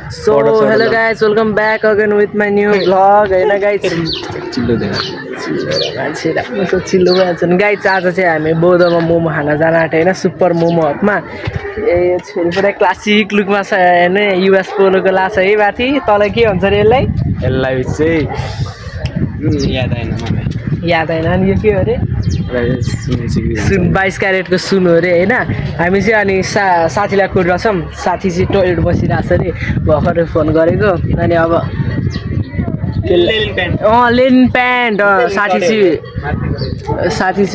So hello guys, welcome back again with my new vlog. हैन guys चिल्लो देख मान्छे राम्रो छ चिल्लो भन्छन् गाइस। आज चाहिँ हामी बौद्धमा मोमो खान जान आँटे हैन, सुपर मोमो हटमा। ए छोरी पुरै क्लासिक लुकमा छ हैन, युएस पोलोको लाछ है माथि। तल के भन्छ रे यसलाई? यसलाई चाहिँ याद आएन मलाई। याद आएन नि यो के हो रे? सुन 22 क्यारेटको सुन हो रे हैन। हामी चाहिँ अनि साथीलाई कुरिरहेछौँ। साथी चाहिँ टोइलेट बसिरहेछ रे, भर्खरै फोन गरेको। अनि अब लेन प्यान्ट साथी चाहिँ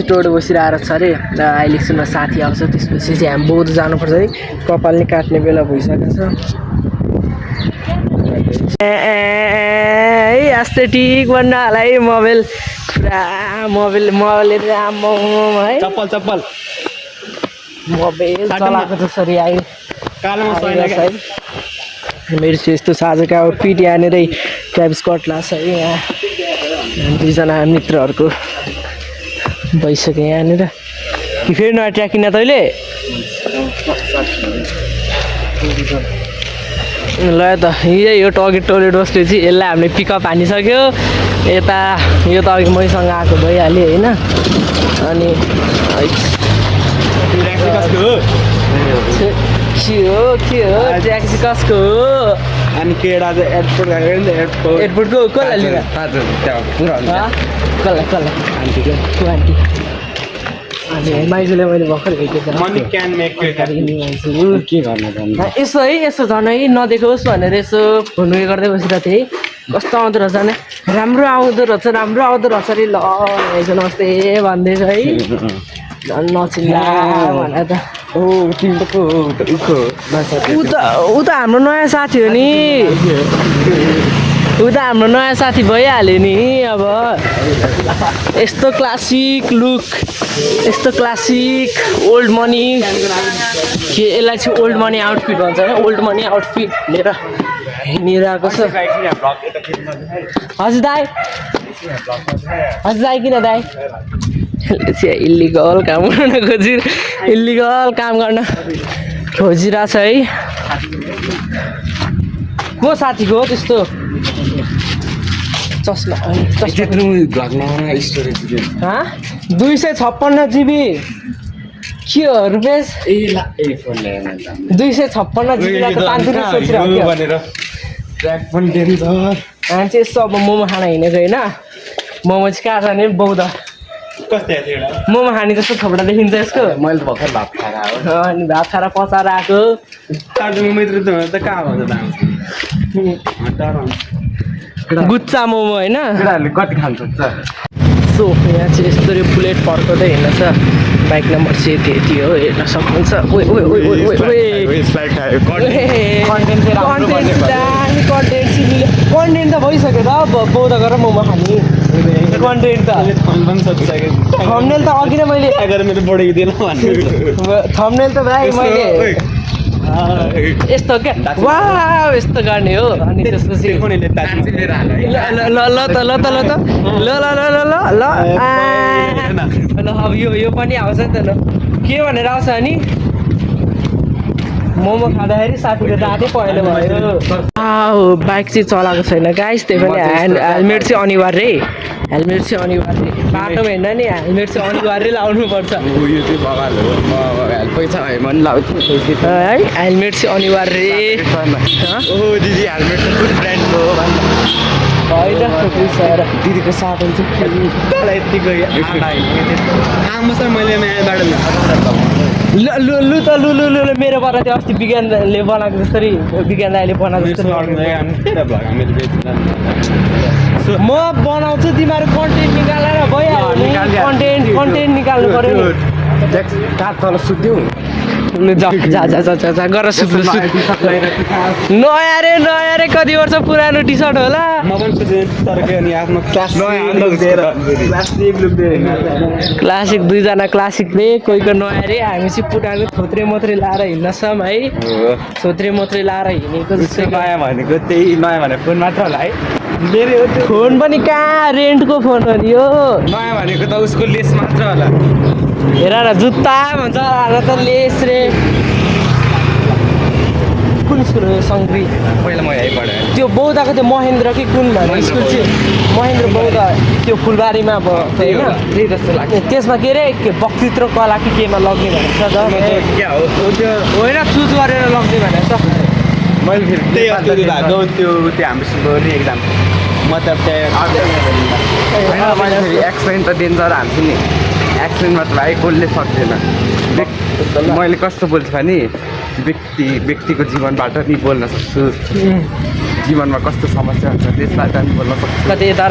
टोइलेट बसिरहेको छ अरे। अहिले एकछिनमा साथी आउँछ, त्यसपछि चाहिँ हामी बौद्ध जानुपर्छ है। कपाल नि काट्ने बेला भइसकेको छ। एस्थेटिक बन्न होला है मोबाइल, पुरा मोबाइल राम्रो है। चप्पल मोबाइल चलाएको जसरी आयो कालोमा मेरो चाहिँ यस्तो छ आजको आउटफिट। यहाँनिरै ट्राभिस स्कट लाग्छ है। यहाँ दुईजना मित्रहरूको भइसक्यो यहाँनिर। फेरि नयाँ ट्र्याक किन तैँले? ल त यही यो टोइलेट बस्ने चाहिँ यसलाई हामीले पिकअप हानिसक्यो। यता यो त अघि मैसँग आएको भइहाल्यो होइन। अनि के हो ट्याक्सी कसको हो? अनि केडा चाहिँ एयरपोर्ट गएको नि त एयरपोर्टको कसलाई लिएर? कसलाई आन्टीको आन्टी। अनि माइजूलाई मैले भर्खर भेटेको मनी क्यान मेक मान्छे के गर्नु पर्ने यसो है, यसो झन् है नदेखोस् भनेर यसो फोन उयो गर्दै बसिरहेको थिएँ है। कस्तो आउँदो रहेछ भने राम्रो आउँदो रहेछ अरे। ल हिजो नमस्ते भन्दैछ है, झन् नचिल्ला भनेर त। ऊ त हाम्रो नयाँ साथी हो नि, ऊ त हाम्रो नयाँ साथी भइहाल्यो नि। अब यस्तो क्लासिक लुक, यस्तो क्लासिक ओल्ड मनी के यसलाई चाहिँ ओल्ड मनी आउटफिट भन्छ होइन। ओल्ड मनी आउटफिट लिएर हिँडिरहेको छ। हजुर दाइ किन दाइ? चाहिँ इल्लिगल काम गर्न खोजिरहेछ है। को साथीको हो त्यस्तो चस्मा? 256 GB के हो रुपेश? 256 GB मान्छे यस्तो अब मोमो खान हिँडेको होइन। मोमो चाहिँ कहाँ छ भने बौद्ध मोमो खाने जस्तो थोपडा देखिन्छ यसको। मैले भर्खर भात खाएर अनि भात खाएर पचाएर आएको। गुच्चा मोमो होइन। कति खान्छ सो यहाँ चाहिँ यस्तो रे बुलेट फर्काउँदै हिँड्छ। बाइक नम्बर चाहिँ यति हो, हेर्न सक्नुहुन्छ। कन्टेन्ट त भइसक्यो र बौद्ध गरेर मोमो खाने कन्टेन्ट त। थम्बनेल त अघि नै मैले थम्बनेल त भाइ मैले यस्तो क्या वाह यस्तो गर्ने हो। अनि त्यसपछि ल अब यो पनि आउँछ नि त। ल के भनेर आउँछ नि? मोमो खाँदाखेरि साथीको दाँतै पहेँलो भयो। बाइक चाहिँ चलाएको छैन गाइस, त्यही पनि हेलमेट चाहिँ अनिवार्य है। हेलमेट चाहिँ अनिवार्य, बाटोमा हिँड्दा नि हेलमेट चाहिँ अनिवार्य लाउनुपर्छ है। हेलमेट चाहिँ अनिवार्य होइन। दिदीको साधन चाहिँ लु मेरोबाट त्यो अस्ति विज्ञानले बनाएको जसरी विज्ञान दाइले बनाएको जसरी म बनाउँछु। तिमीहरू कन्टेन्ट निकालेर भइहाल्यो। कन्टेन्ट निकाल्नु पऱ्यो नि। जा गर सुत्नु। नयाँ रे कति वर्ष पुरानो टी सर्ट होला। क्लासिक दुईजना क्लासिक रे, कोहीको नयाँ रे। हामी चाहिँ पुरानो थोत्रे मोत्रे लाएर हिँड्छौँ है। थोत्रे मोत्रे लाएर हिँडेको जस्तो। नयाँ भनेको त्यही नयाँ भने फोन मात्र होला है। मेरो फोन पनि कहाँ रेन्टको फोन हो नि यो। नयाँ भनेको त उसको लेस मात्र होला। हेर न जुत्ता भन्छ त लेस रे। कुन स्कुल हो सङ्ग्री पहिला म यहीँ पढेँ त्यो बौद्धको त्यो महेन्द्र कि कुन भन्ने स्कुल चाहिँ महेन्द्र बौद्ध त्यो फुलबारीमा अब होइन त्यही जस्तो लाग्छ त्यसमा के अरे वक्तृत्व कला कि केमा लग्ने भनेको छ त क्या हो त्यो होइन चुज गरेर लग्ने भनेको छ मैले फेरि त्यही अस्ति भएको त्यो हाम्रो स्कुलको नि एक्जाम मतलब होइन मैले फेरि एक्सप्लेन त डेन्जर हाल्छु नि एक्सप्लेनमा त भाइ कसले सक्दैन मैले कस्तो बोल्छु भने व्यक्तिको जीवनबाट नि बोल्न सक्छु जीवनमा कस्तो समस्या हुन्छ त्यसबाट नि बोल्न सक्छु कतै यता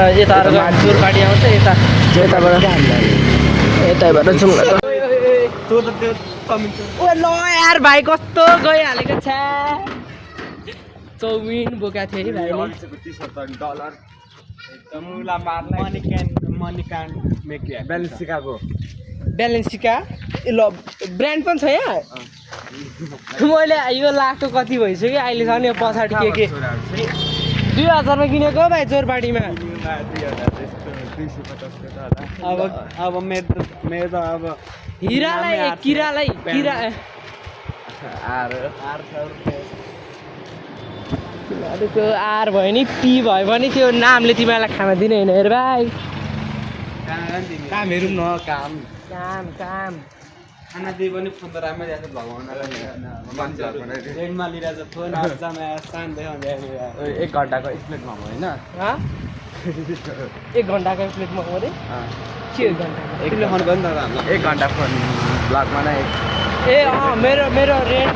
जोरपाटी आउँछ यताबाट जाउँ ओ ल यार भाइ कस्तो गइहालेको छ चाउमिन बोका थियो है भाइले ब्यालेन्सिका ए ल ब्रान्ड पनि छ यहाँ मैले यो लाखको कति भइसक्यो अहिलेसम्म यो पछाडि के 2000मा किनेको भाइ जोरपाटीमा अब मेरो त अब हिरालाई किरालाई किरा अरूको आर भयो नि पी भयो भने त्यो नामले तिमीलाई खाना दिने होइन हेर भाइ कामहरू न काम काम खाना दिए पनि फोन त राम्रै दिएको भगवान्लाई लिरहेछ फोन 1 घन्टाको स्प्लेट मोमो होइन 1 घन्टाको प्लेट मोमो रे के 1 घन्टा एक्लै फोन गर्नु त हाम्रो 1 घन्टा फोन ब्लगमा नै ए मेरो रेन्ट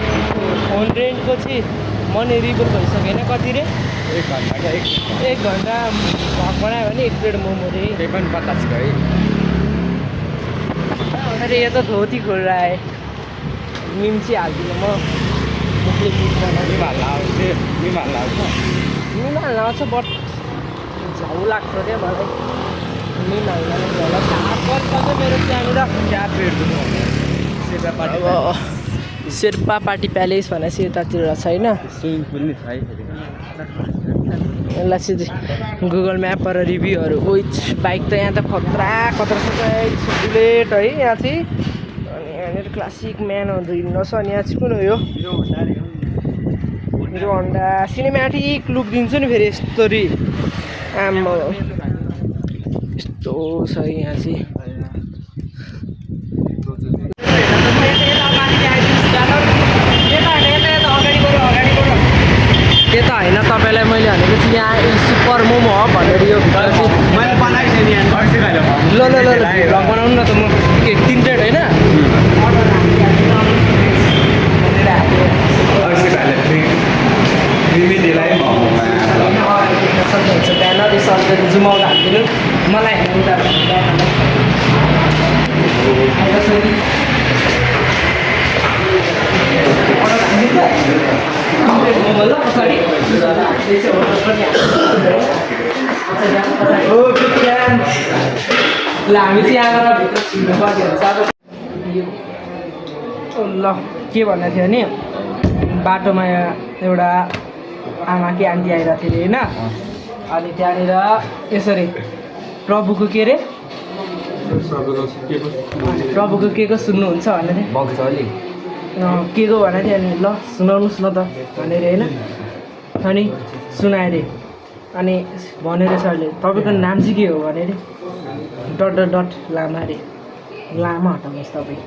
फोन रेन्टको चाहिँ मनी रिबल भइसकेन कति रे 1 घन्टाको 1 घन्टा भग बनायो भने 1 प्लेट मोमो रे त्यही पनि 50 है अरे ये तो धोती खोल रहा है मिम्ची हालिदिनु म मुखले बुझ्दैन निमाल आउँछ बट झाउ लाग्छ क्या मलाई निमाल होला सात मेरो त्यहाँनिर शेर्पा पार्टी प्यालेस भनेपछि यतातिर छैन स्विमिङ पुल नि छ है यसलाई चाहिँ गुगल म्यापबाट रिभ्यूहरू बाइक त यहाँ त खतरा छ बुलेट है यहाँ चाहिँ अनि यहाँनिर क्लासिक म्यानहरू हिँड्न छ अनि यहाँ चाहिँ कुन हो यो हिरो होन्डा सिनेमेटिक लुक दिन्छु नि फेरि यस्तोरी आम्मा यस्तो छ यहाँ चाहिँ त्यता होइन तपाईँलाई मैले भनेको चाहिँ यहाँ सुपर मोमो हो भनेर यो भित्र ल भ्लग बनाउनु न त म के 3 प्लेट होइन ब्यानर सर्च जुमाउनु हालिदिनु मलाई हामी चाहिँ यहाँबाट भित्र छिर्नु पर्ने हुन्छ ल के भन्दै थियो नि बाटोमा एउटा आमा कि आन्टी आइरहेको थियो अरे होइन अनि त्यहाँनिर यसरी प्रभुको के अरे प्रभुको के को सुन्नुहुन्छ भनेर के को भनेको थियो अनि ल सुनाउनुहोस् न त भनेर होइन अनि सुनाए अरे अनि भनेर सरले तपाईँको नाम चाहिँ के हो भने अरे डट लामा अरे लामा हटाउनुहोस् तपाईँ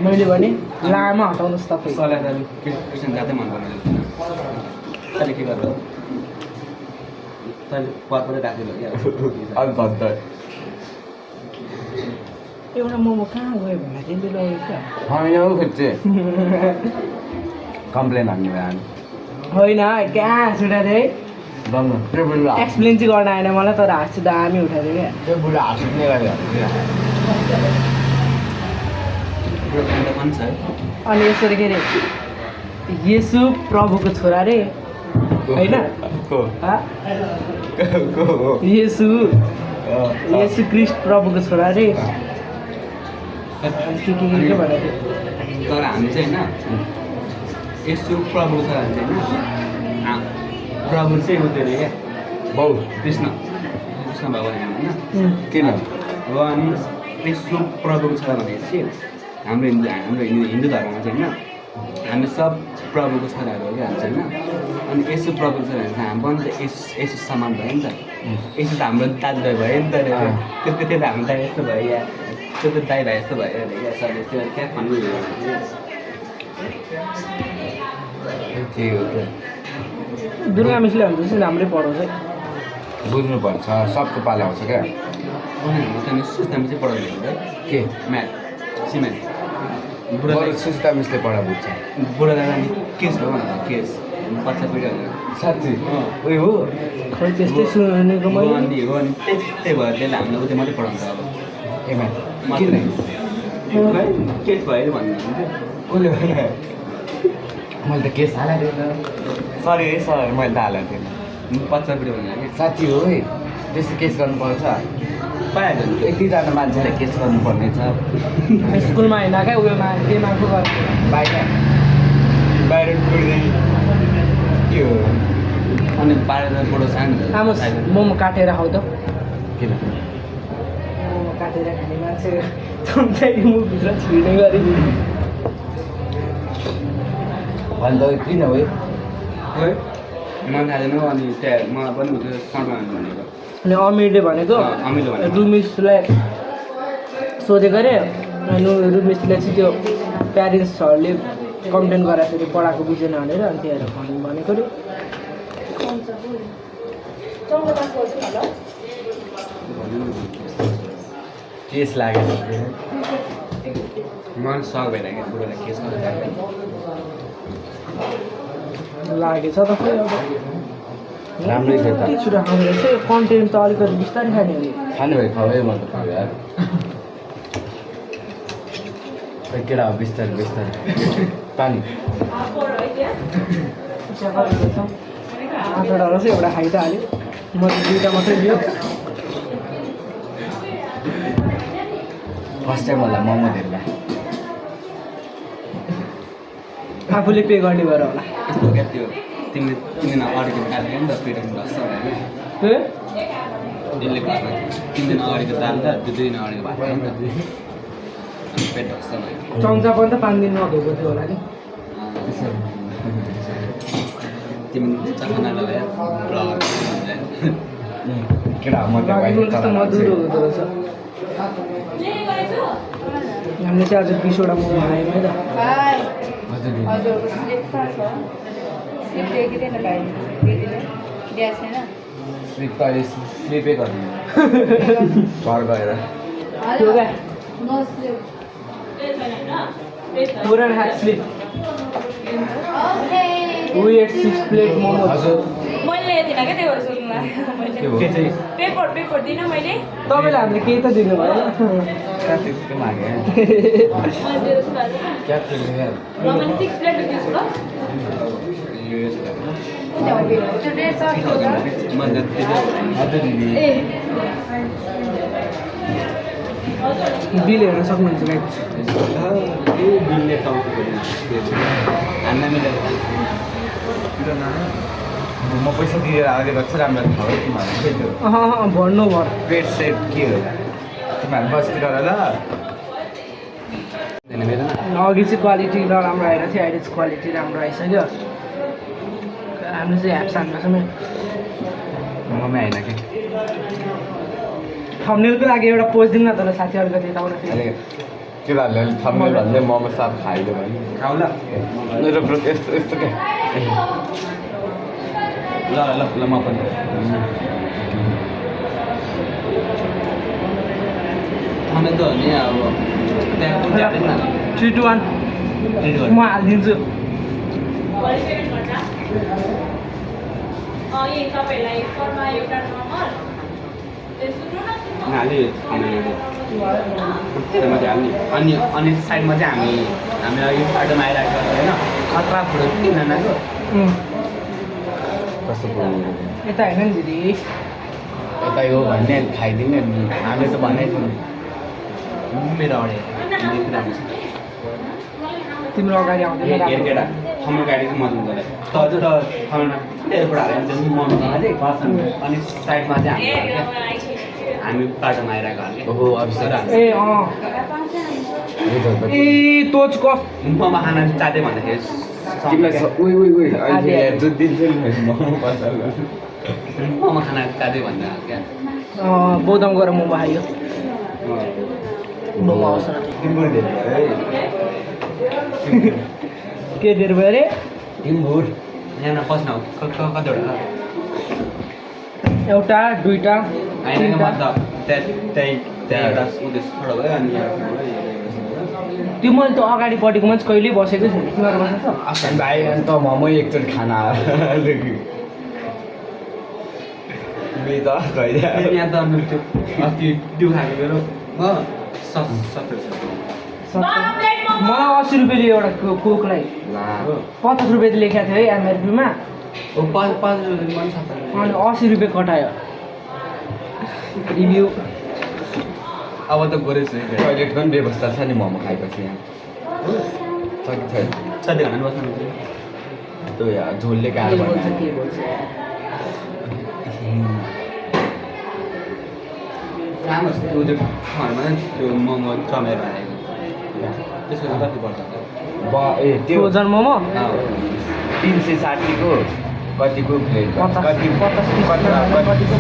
मैले भने लामा हटाउनुहोस् तपाईँ एउटा मोमो कहाँ गयो भन्दा चाहिँ कम्प्लेन हान्ने भयो होइन कहाँ छुट्याएको है एक्सप्लेन चाहिँ गर्न आएन मलाई तर हाँस चाहिँ दामी उठाएको क्या त्यो बुढा हाँस्ने अनि यसरी के अरे येसु प्रभुको छोरा रे होइन येसु क्रिस्ट प्रभुको छोरा रे के भनेको तर हामी चाहिँ होइन यसो प्रभु छ भने होइन प्रभु चाहिँ हुँदैन क्या बाउ कृष्ण भगवान् होइन किन अब अनि यसो प्रभु छ भनेपछि हाम्रो हिन्दू धर्ममा चाहिँ होइन हामी सब प्रभुको छोराहरू हो क्या हामी चाहिँ होइन अनि यसो प्रभुको छोराहरू चाहिँ हामी पनि त यसो समान भयो नि त यसो त हाम्रो दाजुभाइ भयो नि त त्यो त हाम्रो दाइ यस्तो भयो या त्यो त दाइ भाइ यस्तो भयो अरे या सरले त्यो क्या भन्नु त्यही हो क्या दुर्गा मिसले हाम्रो चाहिँ राम्रै पढाउँछ है बुझ्नुपर्छ सबको पाला आउँछ क्या उनीहरू त सुस्तामा चाहिँ पढाउने हो के म्याथ सिमेन्ट बुढा बरु सुस्ता मिसले पढा बुझ्छ बुढा दादा केस हो भनेर केस पच्चा पिँढी साँच्ची उयो हो खै त्यस्तै सुनेको मैले अनि हो अनि त्यही भएर त्यसले हामीलाई उतै मात्रै पढाउँछ अब एमा किन केस भयो भन्नु उसले भने मैले त केस हालेको थिएन सरी है सर मैले त हालेको थिएन पच्चा पिँढी भनेर कि साँच्ची हो है त्यस्तो केस गर्नुपर्छ पाइहाल्छ नि एक दुईजना मान्छेलाई केस गर्नुपर्ने छ स्कुलमा होइन क्या उयोमा केमा पो गर्छ बाहिर बाहिर टुट्दैन के हो अनि 12,000 पढाउँछ नि आमा मोमो काटेर खाऊ त किन मोमो काटेर खाने मान्छे चम्चाले मुखभित्र छिर्ने गरी भन्दा किन हो है मन थालेन अनि त्यहाँ मलाई पनि त्यो सर्टमा भनेको अनि अमिरले भनेको अमिरले भनेको। रुमिसलाई सोधेको अरे अनि रुमिसले चाहिँ त्यो प्यारेन्ट्सहरूले कम्प्लेन गराएको पढाएको बुझेन भनेर अनि त्यही भनेको अरे केस लागेको मन सक भइरहेको बुढोलाई केस गर्दा लागेछ त खै अब राम्रै थियो त के छुरा खाने रहेछ यो कन्टेन्ट त अलिकति बिस्तारै खाने हो खाने भयो खाऊ है म त खाऊ यार खै केटा हो बिस्तारै बिस्तारै पानी आठवटा रहेछ एउटा खाइ त हाल्यो म त दुइटा मात्रै दियो फर्स्ट टाइम होला मोमो धेरै आफूले पे गर्ने भएर होला यस्तो क्या त्यो तिमीले अगाडिको दाल नि त पेटमा बस्छ होइन ए? यसले घरमा 3 दिन अगाडिको दाल त 2 दिन अगाडिको भात खायो नि त अनि पेट बस्छ भयो चम्चा पनि त 5 दिन नधोएको थियो होला नि तिमी चखना लगायो ब्लग केटा म त बाँकी बाहिर जस्तो मधुरो हुँदो रहेछ हामीले चाहिँ आज 20वटा मोमो खायौँ है त हजुर स्लिप त अहिले स्लिपै गर्नु घर गएर त्यो क्या पुरानो हात sleep we ate 6 plate momo हजुर मैले दिनँ क्या त्यही भएर सोध्नु लाग्यो मैले के हो के चाहिँ पेपर दिनँ मैले तपाईँले हामीले केही त दिनु भएन क्याप्टेनको मागे मैले जस्तो लाग्यो क्याप्टेन र मैले 6 प्लेट दिन्छु ल मद्दत हजुर दिदी बिल हेर्न सक्नुहुन्छ गाइड बिलले टाउको हान्न मिलेर म पैसा दिएर अगाडि बस्छ राम्रो थाहा हो तिमीहरू के थियो भन्नु भयो पेट सेट के हो तिमीहरू बस्तिर ल अघि चाहिँ क्वालिटी नराम्रो आएर थियो अहिले चाहिँ क्वालिटी राम्रो आइसक्यो हाम्रो चाहिँ ह्याप्सानमा समय मम्मी होइन कि थम्नेलको लागि एउटा पोज दिउँ न तर साथीहरूको देखाउन अहिले केटाहरूले अलिक थम्नेल भन्दै मोमो साथ खाइदियो भने खाऊ ल मेरो ब्रो यस्तो यस्तो क्या ल ल ल म पनि खाने त हो नि अब त्यहाँ कुन जाँदैन 3 to 1 म हालिदिन्छु यही तपाईँहरूलाई एकरमा एउटा नम्बर सुन्नु न हाल्यो खाने त्यसमा चाहिँ हाल्ने अनि साइडमा चाहिँ हामीलाई यो बाटोमा आइरहेको छ होइन खतरा फुटो किन नाको कस्तो बोल्नु यता होइन नि दिदी यतै हो भन्ने खाइदिने हामीले त भनेको मेरो अगाडि तिम्रो अगाडि आउँदैन केटा थम्नु गाडीको मजाले गर्दा त त थम्नुमा एयरपोर्ट हालेर चाहिँ मनमा चाहिँ खर्छन् अनि साइडमा चाहिँ हामी बाटोमा आइरहेको हाल्ने ओहो अब तर ए ए तोच कस मोमो खाना चाँदै भन्दाखेरि आधी। दुध दिन्छु नि मोमो पसल मोमो खाना चाँदै भन्दा क्या बोधम गएर मोमो खायो मोमो आउँछ के धेरै भयो अरे टिम्बुर यहाँ पस्न कतिवटा एउटा दुईटा होइन तिनवटा मतलब त्यही एउटा उद्देश्य छोडो भयो अनि त्यो मैले त अगाडिपट्टिको मान्छे कहिल्यै बसेकै छैन तिमीहरू बसेको छ भाइ अन्त मोमो एकचोटि खाना यहाँ त अनि त्यो अस्ति त्यो खाएको मेरो हो 70 मलाई 80 रुपियाँले एउटा कोकलाई 50 रुपियाँ लेखेको थियो है एमआरपीमा हो 5 रुपियाँ पनि 70 अनि 80 रुपियाँ कटायो रिभ्यू अब त गरेछ टोइलेटको पनि व्यवस्था छ नि मोमो खाएपछि यहाँ छ कि छैन साथी घरमा बस्नु त्यो यहाँ झोलले गाह्रो के बोल्छ बनायो। के बोल्छ राम्रो छ त्यो घरमा त्यो मोमो चमेर राखेको त्यसको चाहिँ कति पर्छ त्यो फ्रोजन मोमो 360 को कतिको प्लेट 50 कति 50 कतिको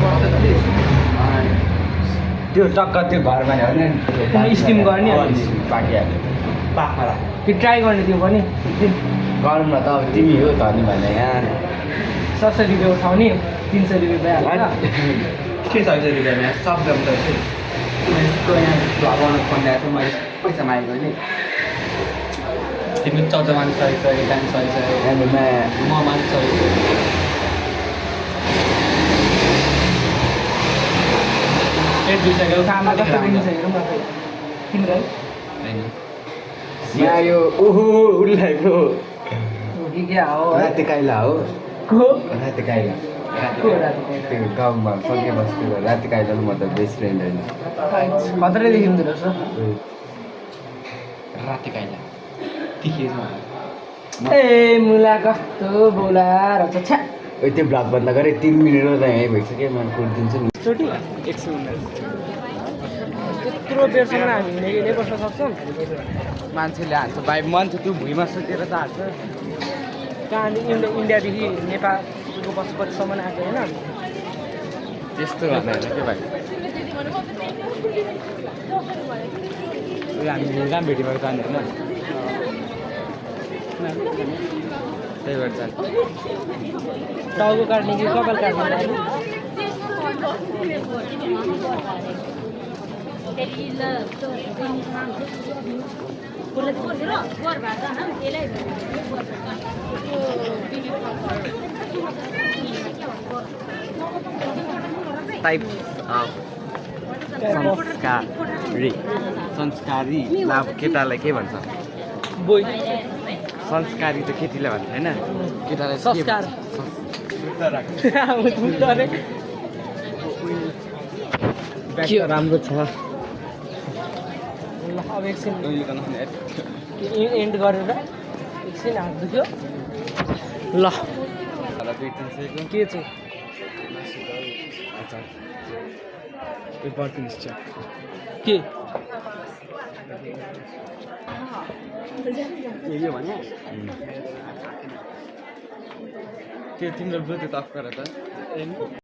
त्यो टक्क त्यो घरमा ल्याउने स्टिम गर्ने पाकिहाल्यो पाखमा राखेको कि ट्राई गर्ने त्यो पनि गरौँ न त अब तिमी हो त अनि भने यहाँ 700 रुपियाँ उठाउने 300 रुपियाँ भइहाल्छ के छ रुपियाँमा सब दाम त यस्तो यहाँ भगवान फोन ल्याएको छु मैले पैसा मागेको नि तिमी चौचमान सही दाम सही एन्डमा म मान सही एक दुई खाना कस्तो दिन्छ हेरौँ न तिम्रो है यहाँ यो ओहो उसलाई ब्रो हो कि क्या हो है राति काइला हो को राति काइला को राति खाएर? त्यो गाउँमा सके बस्तीको राति काइला म त बेस्ट फ्रेन्ड होइन खतरै देखिँदो रहेछ राति काइला तिखेछ ए मुला कस्तो बोला रहेछ छ्या ओइ त्यो ब्लग बन्द गरेँ 3 मिनट त यहीँ भइसक्यो मैले कुर्दिन्छु नि चोटि 119 त्यत्रो बेरसम्म हामी हिँडेकै बस्न सक्छौँ मान्छेले हान्छ भाइ मान्छे त्यो भुइँमा सुतेर त हान्छ कहाँदेखि इन्डियादेखि नेपालको पशुपतिसम्म आएको होइन त्यस्तो भन्दा होइन के भाइ हामी रामभेटीबाट जाने होइन त्यही भएर जाने टाउको काट्ने कि कपाल काट्ने लागि टाइप संस्कारी अब केटालाई के भन्छ बोइ संस्कारी त केटीलाई भन्छ होइन केटालाई चाहिँ के संस्कार। भन्छ? बुझ्दो अरे ब्याग त राम्रो छ ल अब एकछिन एन्ड गरेर एकछिन हात दुख्यो ल के चाहिँ के यो भने त्यो तिम्रो ब्लुटुथ अफ गर त